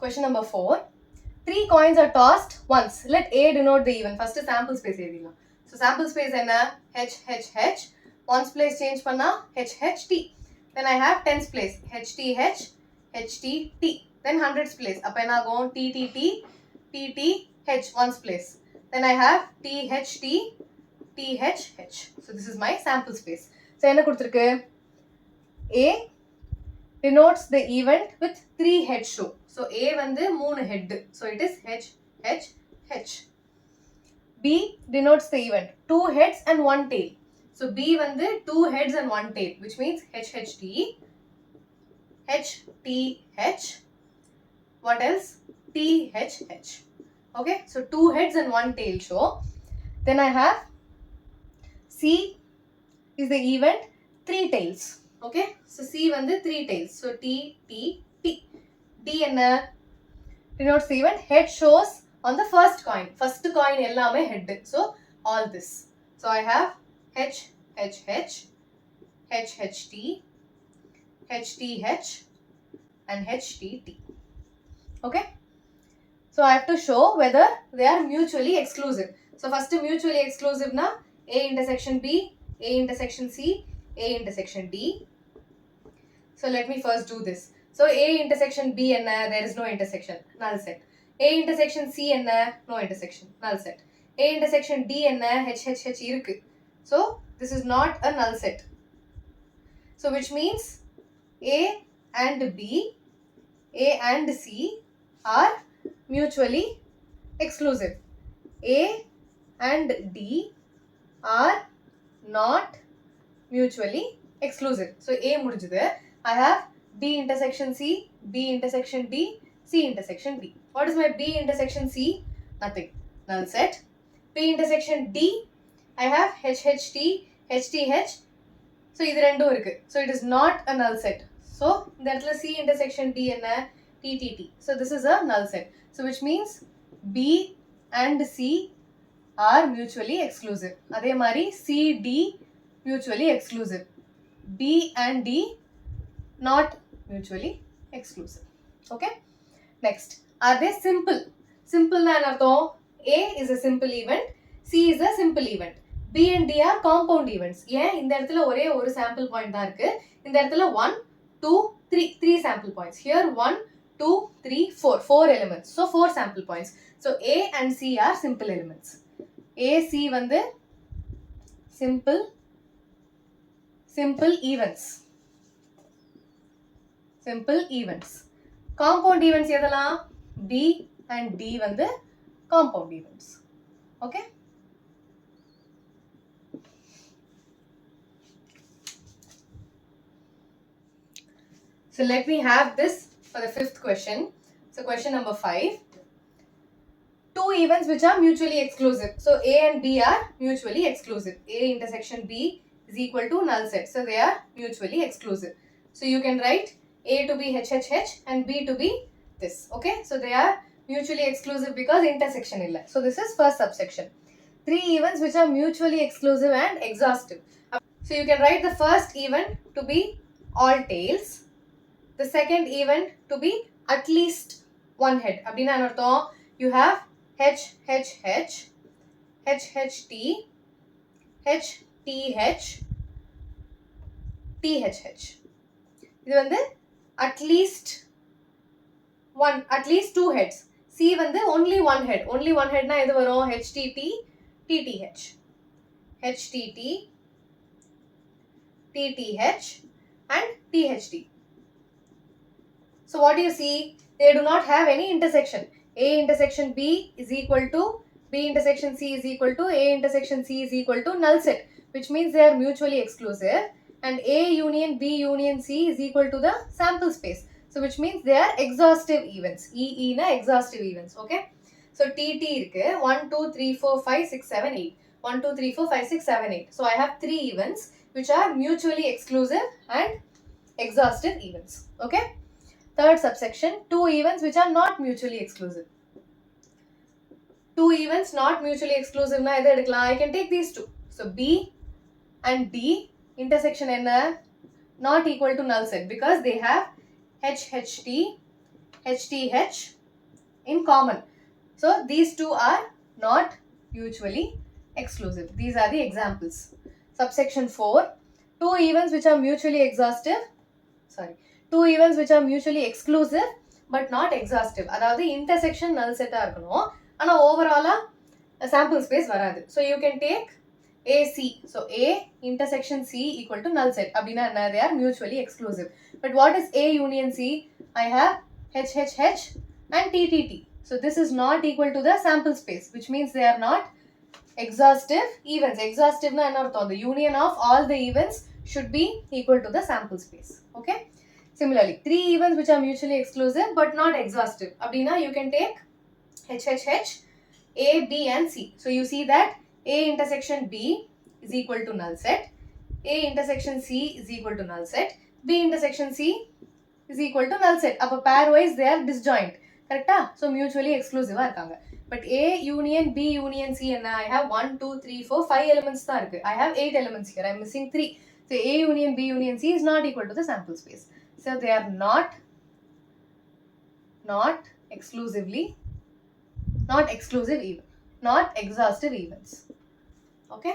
Question number 4. 3 coins are tossed once. Let A denote the even. First sample space edila. So sample space enna H H H. Ones place change panna H H T. Then I have tens place H T H H T T. Then hundreds place. Appa enna agum T T T T T H ones place. Then I have T H T T H H. So this is my sample space. So enna kuduthirukku A denotes the event with 3 head show. So A வந்து 3 head. So it is H, H, H. B denotes the event 2 heads and 1 tail. So B வந்து 2 heads and 1 tail, which means H, H, T, H, T, H. What else? T, H, H. Okay, so 2 heads and 1 tail show. Then I have C is the event 3 tails. Okay, so C வந்து 3 tails. So T, T, T. D enna denotes the event head shows on the first coin. First coin ellame head. So all this. So I have H, H, H, H, H, T, H, T, H and H, T, T. Okay. So I have to show whether they are mutually exclusive. So first mutually exclusive na A intersection B, A intersection C, A intersection D. So let me first do this. So A intersection B enna, there is no intersection, null set. A intersection C enna, no intersection, null set. A intersection D enna, H, H, H irukku. So this is not a null set. So which means A and B, A and C are mutually exclusive. A and D are not mutually exclusive. So A mudijudhu. I have B intersection C, B intersection D, C intersection D. What is my B intersection C? Nothing. Null set. P intersection D, I have H, H, T, H, T, H. So idu rendu irukku. So it is not a null set. So that is C intersection D enna T, T, T. So this is a null set. So which means B and C are mutually exclusive. Adhe mari C, D mutually exclusive. B and D not mutually exclusive. Okay. Next, are they simple? Simple na enartham? A is a simple event, C is a simple event. B and D are compound events. ஏன் இந்த இடத்துல ஒரே ஒரு sample point தான் இருக்கு. இந்த இடத்துல 1, 2, 3 sample points. Here 1, 2, 3, 4 elements. So 4 sample points. So A and C are simple elements. A, C வந்து simple events. Simple events. Compound events எதெல்லாம்? B and D வந்து compound events. Okay? So let me have this for the 5th question. So question number 5. 2 events which are mutually exclusive. So A and B are mutually exclusive. A intersection B is equal to null set. So they are mutually exclusive. So you can write A to be H, H, H and B to be this. Okay. So they are mutually exclusive because intersection illa. So this is first subsection. 3 events which are mutually exclusive and exhaustive. So you can write the first event to be all tails. The second event to be at least one head. Abdina anartham you have H, H, H, H, H, T, H, T, H, T, H, H. இது வந்து at least 2 heads. C வந்து only one head. Only one head na எது வரும்? HTT, TTH. HTT, TTH and THT. So what do you see? They do not have any intersection. A intersection B is equal to B intersection C is equal to A intersection C is equal to null set, which means they are mutually exclusive. And A union B union C is equal to the sample space. So which means they are exhaustive events. E na exhaustive events. Okay. So TT irukku 1, 2, 3, 4, 5, 6, 7, 8. 1, 2, 3, 4, 5, 6, 7, 8. So I have 3 events which are mutually exclusive and exhaustive events. Okay. Third subsection, 2 events which are not mutually exclusive. 2 events not mutually exclusive na edha edukkalam? I can take these 2. So B and D intersection enna not equal to null set because they have HHT, HTH in common. So these two are not mutually exclusive. These are the examples. Subsection 4, two events which are mutually exclusive but not exhaustive. அதாவது intersection null set இருக்கணும், ஆனா overall sample space வராது. So you can take AC. So A intersection C equal to null set. அப்படின்னா என்ன? They are mutually exclusive. But what is A union C? I have HHH and TTT. So this is not equal to the sample space, which means they are not exhaustive events. Exhaustive na enna artham? The union of all the events should be equal to the sample space. Okay. Similarly, three events which are mutually exclusive but not exhaustive. Abdina, you can take HHH, A, B and C. So you see that A intersection B is equal to null set, A intersection C is equal to null set, B intersection C is equal to null set. Appo pairwise they are disjoint. Correct? So mutually exclusive irukanga. But A union B union C and I have 1 2 3 4 5 elements da irukku. I have 8 elements here. I am missing 3. So A union B union C is not equal to the sample space. So they are not exclusive even, not exhaustive events. Okay.